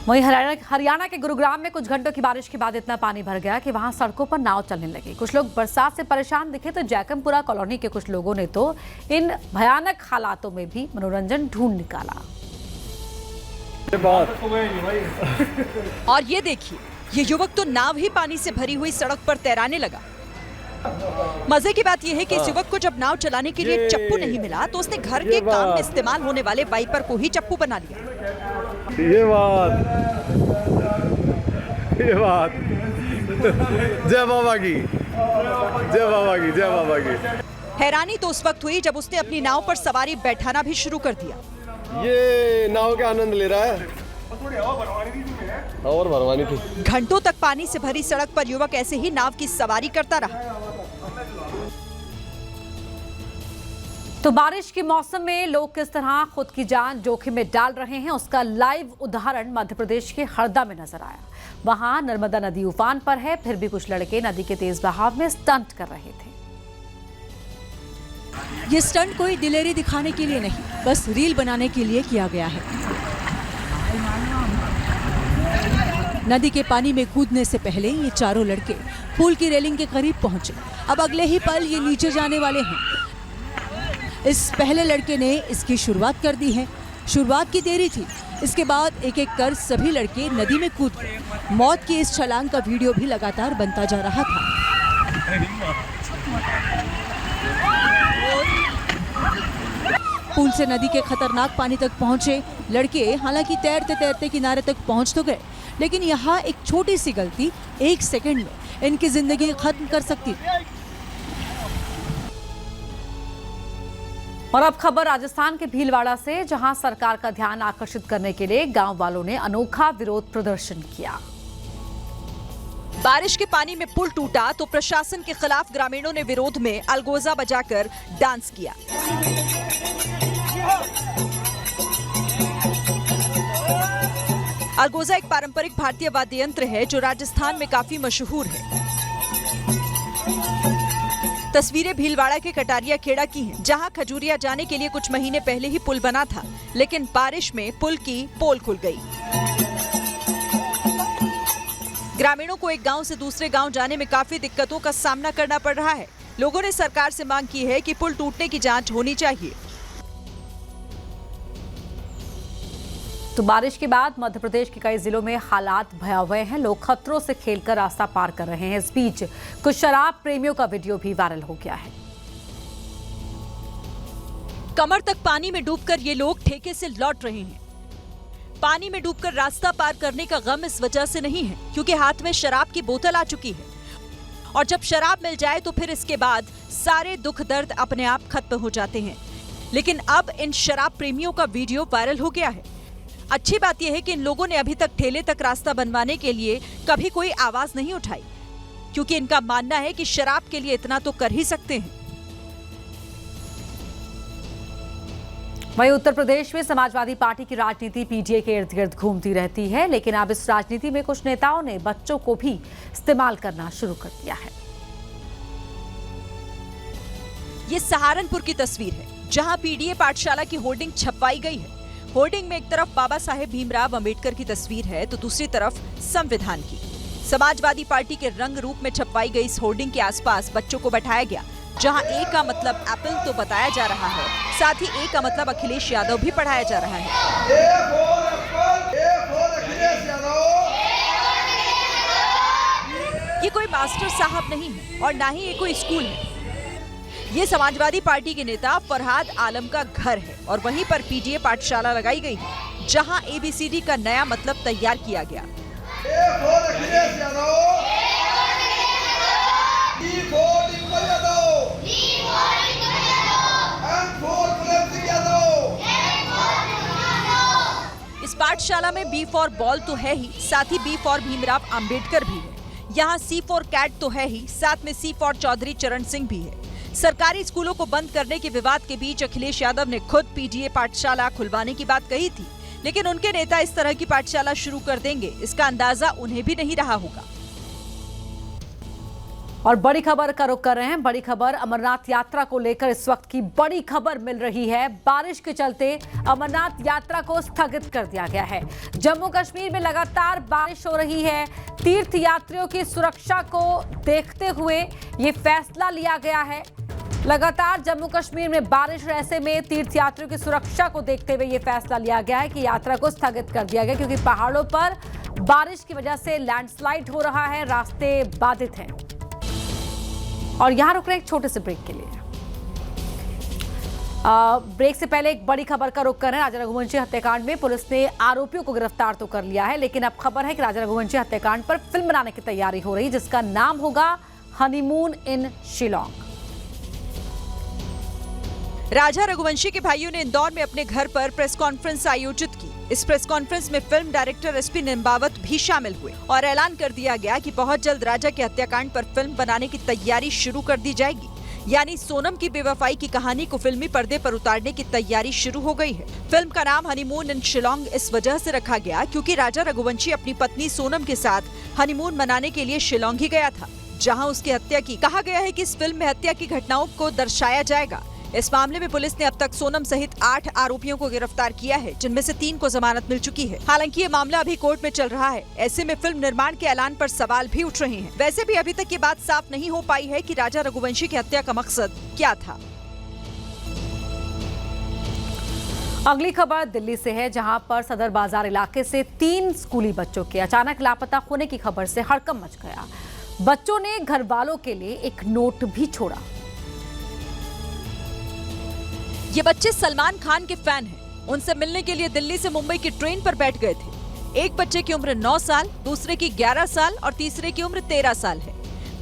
वहीं हरियाणा के गुरुग्राम में कुछ घंटों की बारिश के बाद इतना पानी भर गया कि वहां सड़कों पर नाव चलने लगी। कुछ लोग बरसात से परेशान दिखे तो जैकमपुरा कॉलोनी के कुछ लोगों ने तो इन भयानक हालातों में भी मनोरंजन ढूंढ निकाला। और ये देखिए, ये युवक तो नाव ही पानी से भरी हुई सड़क पर तैराने लगा। मजे की बात यह है कि इस युवक को जब नाव चलाने के लिए चप्पू नहीं मिला तो उसने घर के काम में इस्तेमाल होने वाले वाइपर को ही चप्पू बना लिया। ये बात जय बाबा की, जय बाबा की, जय बाबा की। हैरानी तो उस वक्त हुई जब उसने अपनी नाव पर सवारी बैठाना भी शुरू कर दिया। ये नाव का आनंद ले रहा है और भरवानी थी। घंटों तक पानी से भरी सड़क पर युवक ऐसे ही नाव की सवारी करता रहा। तो बारिश के मौसम में लोग किस तरह खुद की जान जोखिम में डाल रहे हैं, उसका लाइव उदाहरण मध्य प्रदेश के हरदा में नजर आया। वहां नर्मदा नदी उफान पर है, फिर भी कुछ लड़के नदी के तेज बहाव में स्टंट कर रहे थे। ये स्टंट कोई दिलेरी दिखाने के लिए नहीं, बस रील बनाने के लिए किया गया है। नदी के पानी में कूदने से पहले ये चारों लड़के पुल की रेलिंग के करीब पहुंचे। अब अगले ही पल ये नीचे जाने वाले हैं। इस पहले लड़के ने इसकी शुरुआत कर दी है। शुरुआत की देरी थी, इसके बाद एक एक कर सभी लड़के नदी में कूद गए। मौत की इस छलांग का वीडियो भी लगातार बनता जा रहा था। पुल से नदी के खतरनाक पानी तक पहुंचे लड़के हालांकि तैरते तैरते किनारे तक पहुंच तो गए, लेकिन यहाँ एक छोटी सी गलती 1 सेकंड में इनकी जिंदगी खत्म कर सकती थी। और अब खबर राजस्थान के भीलवाड़ा से, जहां सरकार का ध्यान आकर्षित करने के लिए गांव वालों ने अनोखा विरोध प्रदर्शन किया। बारिश के पानी में पुल टूटा तो प्रशासन के खिलाफ ग्रामीणों ने विरोध में अलगोजा बजाकर डांस किया। अलगोजा एक पारंपरिक भारतीय वाद्य यंत्र है जो राजस्थान में काफी मशहूर है। तस्वीरें भीलवाड़ा के कटारिया खेड़ा की हैं, जहां खजूरिया जाने के लिए कुछ महीने पहले ही पुल बना था, लेकिन बारिश में पुल की पोल खुल गई। ग्रामीणों को एक गांव से दूसरे गांव जाने में काफी दिक्कतों का सामना करना पड़ रहा है। लोगों ने सरकार से मांग की है कि पुल टूटने की जांच होनी चाहिए। तो बारिश के बाद मध्य प्रदेश के कई जिलों में हालात भयावह हैं। लोग खतरों से खेलकर रास्ता पार कर रहे हैं। इस बीच कुछ शराब प्रेमियों का वीडियो भी वायरल हो गया है। कमर तक पानी में डूबकर ये लोग ठेके से लौट रहे हैं। पानी में डूबकर रास्ता पार करने का गम इस वजह से नहीं है क्योंकि हाथ में शराब की बोतल आ चुकी है, और जब शराब मिल जाए तो फिर इसके बाद सारे दुख दर्द अपने आप खत्म हो जाते हैं। लेकिन अब इन शराब प्रेमियों का वीडियो वायरल हो गया है। अच्छी बात यह है कि इन लोगों ने अभी तक ठेले तक रास्ता बनवाने के लिए कभी कोई आवाज नहीं उठाई, क्योंकि इनका मानना है कि शराब के लिए इतना तो कर ही सकते हैं। वहीं उत्तर प्रदेश में समाजवादी पार्टी की राजनीति पीडीए के इर्द गिर्द घूमती रहती है, लेकिन अब इस राजनीति में कुछ नेताओं ने बच्चों को भी इस्तेमाल करना शुरू कर दिया है। ये सहारनपुर की तस्वीर है, जहां पीडीए पाठशाला की होर्डिंग छपवाई गई है। होर्डिंग में एक तरफ बाबा साहेब भीमराव अंबेडकर की तस्वीर है तो दूसरी तरफ संविधान की। समाजवादी पार्टी के रंग रूप में छपवाई गई इस होर्डिंग के आसपास बच्चों को बैठाया गया, जहां ए का मतलब एप्पल तो बताया जा रहा है, साथ ही ए का मतलब अखिलेश यादव भी पढ़ाया जा रहा है। ये कोई मास्टर साहब नहीं है और ना ही ये कोई स्कूल है। ये समाजवादी पार्टी के नेता फरहाद आलम का घर है और वहीं पर पीडीए पाठशाला लगाई गई है, जहां एबीसीडी का नया मतलब तैयार किया गया। इस पाठशाला में बी फॉर बॉल तो है ही, साथ ही बी फॉर भीमराव अंबेडकर भी है। यहाँ सी फॉर कैट तो है ही, साथ में सी फॉर चौधरी चरण सिंह भी है। सरकारी स्कूलों को बंद करने के विवाद के बीच अखिलेश यादव ने खुद पीडीए पाठशाला खुलवाने की बात कही थी, लेकिन उनके नेता इस तरह की पाठशाला शुरू कर देंगे, इसका अंदाजा उन्हें भी नहीं रहा होगा। और बड़ी खबर का रुख कर रहे हैं। बड़ी खबर अमरनाथ यात्रा को लेकर इस वक्त की बड़ी खबर मिल रही है। बारिश के चलते अमरनाथ यात्रा को स्थगित कर दिया गया है। जम्मू कश्मीर में लगातार बारिश हो रही है। तीर्थ यात्रियों की सुरक्षा को देखते हुए ये फैसला लिया गया है। लगातार जम्मू कश्मीर में बारिश, ऐसे में तीर्थयात्रियों की सुरक्षा को देखते हुए ये फैसला लिया गया है कि यात्रा को स्थगित कर दिया गया, क्योंकि पहाड़ों पर बारिश की वजह से लैंडस्लाइड हो रहा है, रास्ते बाधित हैं। और यहां रुक रहे एक छोटे से ब्रेक के लिए। ब्रेक से पहले एक बड़ी खबर का रुख कर रहे हैं। राजा रघुवंशी हत्याकांड में पुलिस ने आरोपियों को गिरफ्तार तो कर लिया है, लेकिन अब खबर है कि राजा रघुवंशी हत्याकांड पर फिल्म बनाने की तैयारी हो रही है, जिसका नाम होगा हनीमून इन शिलांग। राजा रघुवंशी के भाइयों ने इंदौर में अपने घर पर प्रेस कॉन्फ्रेंस आयोजित की। इस प्रेस कॉन्फ्रेंस में फिल्म डायरेक्टर एसपी निम्बावत भी शामिल हुए और ऐलान कर दिया गया कि बहुत जल्द राजा के हत्याकांड पर फिल्म बनाने की तैयारी शुरू कर दी जाएगी। यानी सोनम की बेवफाई की कहानी को फिल्मी पर्दे पर उतारने की तैयारी शुरू हो गई है। फिल्म का नाम हनीमून इन शिलांग इस वजह से रखा गया क्योंकि राजा रघुवंशी अपनी पत्नी सोनम के साथ हनीमून मनाने के लिए शिलांग ही गया था, जहाँ उसकी हत्या की। कहा गया है कि इस फिल्म में हत्या की घटनाओं को दर्शाया जाएगा। इस मामले में पुलिस ने अब तक सोनम सहित 8 आरोपियों को गिरफ्तार किया है, जिनमें से 3 को जमानत मिल चुकी है। हालांकि ये मामला अभी कोर्ट में चल रहा है। ऐसे में फिल्म निर्माण के ऐलान पर सवाल भी उठ रहे हैं। वैसे भी अभी तक ये बात साफ नहीं हो पाई है कि राजा रघुवंशी की हत्या का मकसद क्या था। अगली खबर दिल्ली से है, जहां पर सदर बाजार इलाके से 3 स्कूली बच्चों के अचानक लापता होने की खबर से हड़कंप मच गया। बच्चों ने घर वालों के लिए एक नोट भी छोड़ा। ये बच्चे सलमान खान के फैन हैं। उनसे मिलने के लिए दिल्ली से मुंबई की ट्रेन पर बैठ गए थे। एक बच्चे की उम्र 9 साल, दूसरे की 11 साल और तीसरे की उम्र 13 साल है।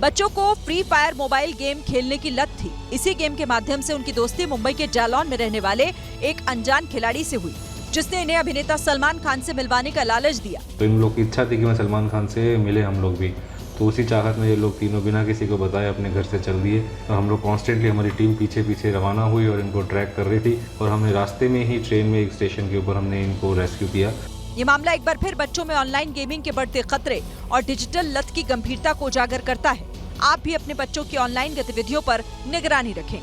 बच्चों को फ्री फायर मोबाइल गेम खेलने की लत थी। इसी गेम के माध्यम से उनकी दोस्ती मुंबई के जालौन में रहने वाले एक अनजान खिलाड़ी से हुई, जिसने इन्हें अभिनेता सलमान खान से मिलवाने का लालच दिया। तो इन लोग की इच्छा थी कि मैं सलमान खान से मिले हम लोग भी, तो उसी चाहत में ये लोग तीनों बिना किसी को बताए अपने घर से चल दिए। तो हम लोग कॉन्स्टेंटली हमारी टीम पीछे पीछे रवाना हुई और इनको ट्रैक कर रही थी और हमने रास्ते में ही ट्रेन में एक स्टेशन के ऊपर हमने इनको रेस्क्यू किया। ये मामला एक बार फिर बच्चों में ऑनलाइन गेमिंग के बढ़ते खतरे और डिजिटल लत की गंभीरता को उजागर करता है। आप भी अपने बच्चों की ऑनलाइन गतिविधियों पर निगरानी रखें।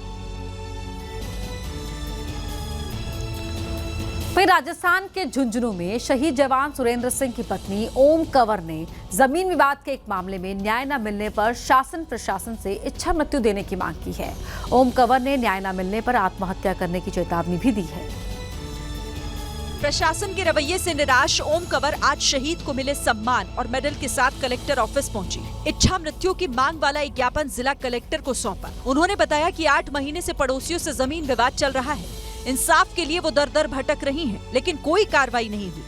वहीं राजस्थान के झुंझुनू में शहीद जवान सुरेंद्र सिंह की पत्नी ओम कंवर ने जमीन विवाद के एक मामले में न्याय न मिलने पर शासन प्रशासन से इच्छा मृत्यु देने की मांग की है। ओम कंवर ने न्याय न मिलने पर आत्महत्या करने की चेतावनी भी दी है। प्रशासन के रवैये से निराश ओम कंवर आज शहीद को मिले सम्मान और मेडल के साथ कलेक्टर ऑफिस पहुंची। इच्छा मृत्यु की मांग वाला एक ज्ञापन जिला कलेक्टर को सौंपा। उन्होंने बताया कि 8 महीने से पड़ोसियों से जमीन विवाद चल रहा है। इंसाफ के लिए वो दर दर भटक रही हैं, लेकिन कोई कार्रवाई नहीं हुई।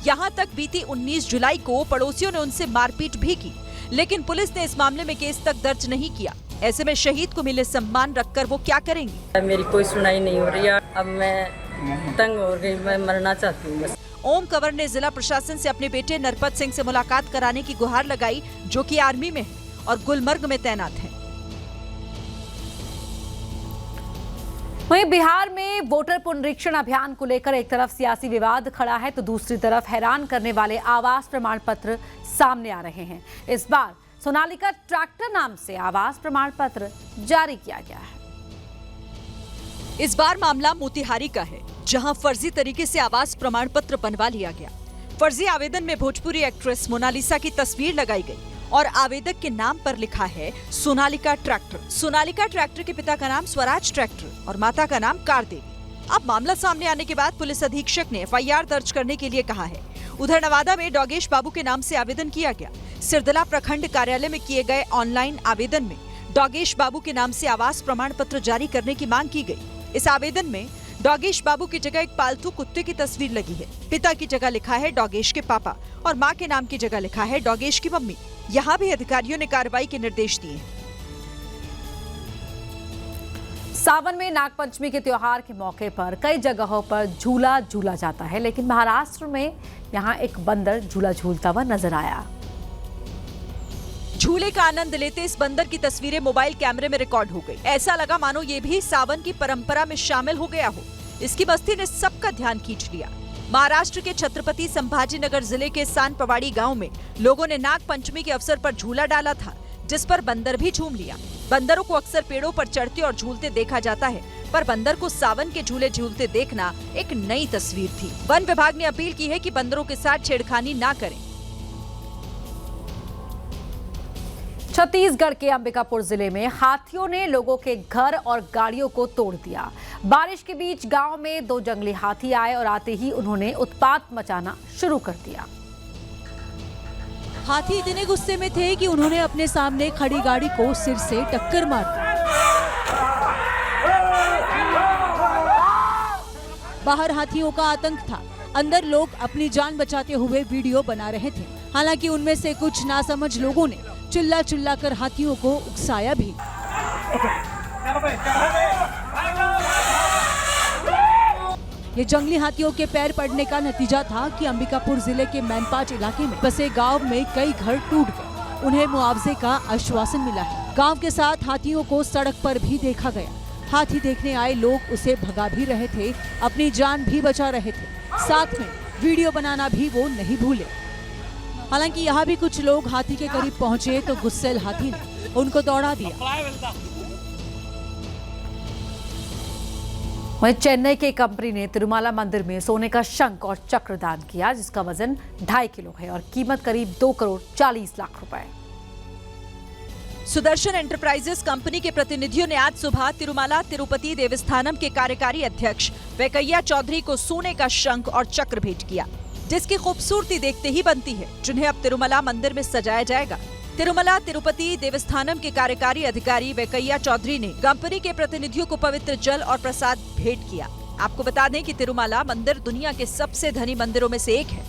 यहाँ तक बीती 19 जुलाई को पड़ोसियों ने उनसे मारपीट भी की, लेकिन पुलिस ने इस मामले में केस तक दर्ज नहीं किया। ऐसे में शहीद को मिले सम्मान रखकर वो क्या करेंगी? मेरी कोई सुनाई नहीं हो रही है। अब मैं तंग हो गई, मैं मरना चाहती हूँ बस। ओम कंवर ने जिला प्रशासन से अपने बेटे नरपत सिंह से मुलाकात कराने की गुहार लगाई, जो कि आर्मी में है और गुलमर्ग में तैनात है। वहीं बिहार में वोटर पुनरीक्षण अभियान को लेकर एक तरफ सियासी विवाद खड़ा है, तो दूसरी तरफ हैरान करने वाले आवास प्रमाण पत्र सामने आ रहे हैं। इस बार सोनालिका ट्रैक्टर नाम से आवास प्रमाण पत्र जारी किया गया है। इस बार मामला मोतिहारी का है, जहां फर्जी तरीके से आवास प्रमाण पत्र बनवा लिया गया। फर्जी आवेदन में भोजपुरी एक्ट्रेस मोनालिसा की तस्वीर लगाई गई और आवेदक के नाम पर लिखा है सोनालिका ट्रैक्टर। सोनालिका ट्रैक्टर के पिता का नाम स्वराज ट्रैक्टर और माता का नाम कार देवी। अब मामला सामने आने के बाद पुलिस अधीक्षक ने FIR दर्ज करने के लिए कहा है। उधर नवादा में डॉगेश बाबू के नाम से आवेदन किया गया। सिरदला प्रखंड कार्यालय में किए गए ऑनलाइन आवेदन में डॉगेश बाबू के नाम से आवास प्रमाण पत्र जारी करने की मांग की गई। इस आवेदन में डॉगेश बाबू की जगह एक पालतू कुत्ते की तस्वीर लगी है। पिता की जगह लिखा है डॉगेश के पापा और मां के नाम की जगह लिखा है डॉगेश की मम्मी। यहाँ भी अधिकारियों ने कार्रवाई के निर्देश दिए हैं। सावन में नागपंचमी के त्योहार के मौके पर कई जगहों पर झूला झूला जाता है, लेकिन महाराष्ट्र में यहाँ एक बंदर झूला झूलता हुआ नजर आया। झूले का आनंद लेते इस बंदर की तस्वीरें मोबाइल कैमरे में रिकॉर्ड हो गई। ऐसा लगा मानो ये भी सावन की परंपरा में शामिल हो गया हो। इसकी मस्ती ने सबका ध्यान खींच लिया। महाराष्ट्र के छत्रपति संभाजीनगर जिले के सानपवाड़ी गांव में लोगों ने नाग पंचमी के अवसर पर झूला डाला था, जिस पर बंदर भी झूम लिया। बंदरों को अक्सर पेड़ों पर चढ़ते और झूलते देखा जाता है, पर बंदर को सावन के झूले झूलते देखना एक नई तस्वीर थी। वन विभाग ने अपील की है कि बंदरों के साथ छेड़खानी ना करें। छत्तीसगढ़ के अंबिकापुर जिले में हाथियों ने लोगों के घर और गाड़ियों को तोड़ दिया। बारिश के बीच गांव में 2 जंगली हाथी आए और आते ही उन्होंने उत्पात मचाना शुरू कर दिया। हाथी इतने गुस्से में थे कि उन्होंने अपने सामने खड़ी गाड़ी को सिर से टक्कर मार दी। बाहर हाथियों का आतंक था। अंदर लोग अपनी जान बचाते हुए वीडियो बना रहे थे। हालांकि उनमें से कुछ नासमझ लोगों ने चिल्ला चिल्ला कर हाथियों को उकसाया भी। ये जंगली हाथियों के पैर पड़ने का नतीजा था कि अंबिकापुर जिले के मैनपाट इलाके में बसे गांव में कई घर टूट गए। उन्हें मुआवजे का आश्वासन मिला है। गांव के साथ हाथियों को सड़क पर भी देखा गया। हाथी देखने आए लोग उसे भगा भी रहे थे, अपनी जान भी बचा रहे थे। साथ में वीडियो बनाना भी वो नहीं भूले। हालांकि यहाँ भी कुछ लोग हाथी के करीब पहुंचे तो गुस्सैल हाथी ने उनको दौड़ा दिया। वहीं चेन्नई की कंपनी ने तिरुमाला मंदिर में सोने का शंख और चक्र दान किया, जिसका वजन 2.5 किलो है और कीमत करीब 2 करोड़ 40 लाख रुपए। सुदर्शन एंटरप्राइजेस कंपनी के प्रतिनिधियों ने आज सुबह तिरुमाला तिरुपति देवस्थानम के कार्यकारी अध्यक्ष वेंकैया चौधरी को सोने का शंख और चक्र भेंट किया, जिसकी खूबसूरती देखते ही बनती है, जिन्हें अब तिरुमला मंदिर में सजाया जाएगा। तिरुमला तिरुपति देवस्थानम के कार्यकारी अधिकारी वेंकैया चौधरी ने कंपनी के प्रतिनिधियों को पवित्र जल और प्रसाद भेंट किया। आपको बता दें कि तिरुमला मंदिर दुनिया के सबसे धनी मंदिरों में से एक है।